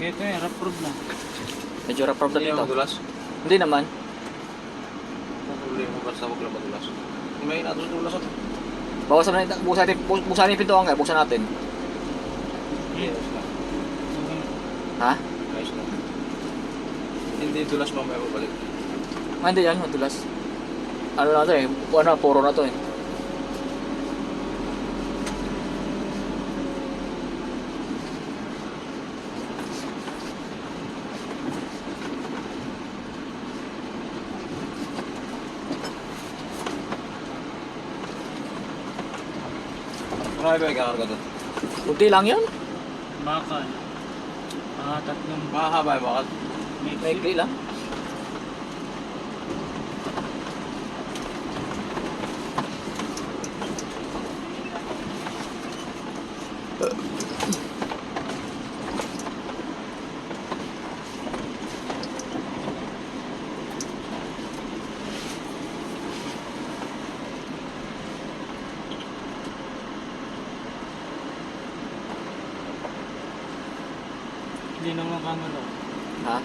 Ito eh, rough road na. Medyo rough road na Hindi dito. naman madulas. Hindi naman. Ang problema basta huwag lang madulas. Kung may natutulas ako. Bawasan natin, buksan natin yung pintuan nga, buksan natin. Yes lang. Ha? Ayos lang. Hindi dulas mamaya babalik. Ah, hindi yan, madulas. Ano na to eh, puro na to eh. Marami ba ikakarga doon? Kunti lang yun. Bakal. Mga tatlong Mahaba yung bakal. Maikli lang. Hindi naman camera. Ha?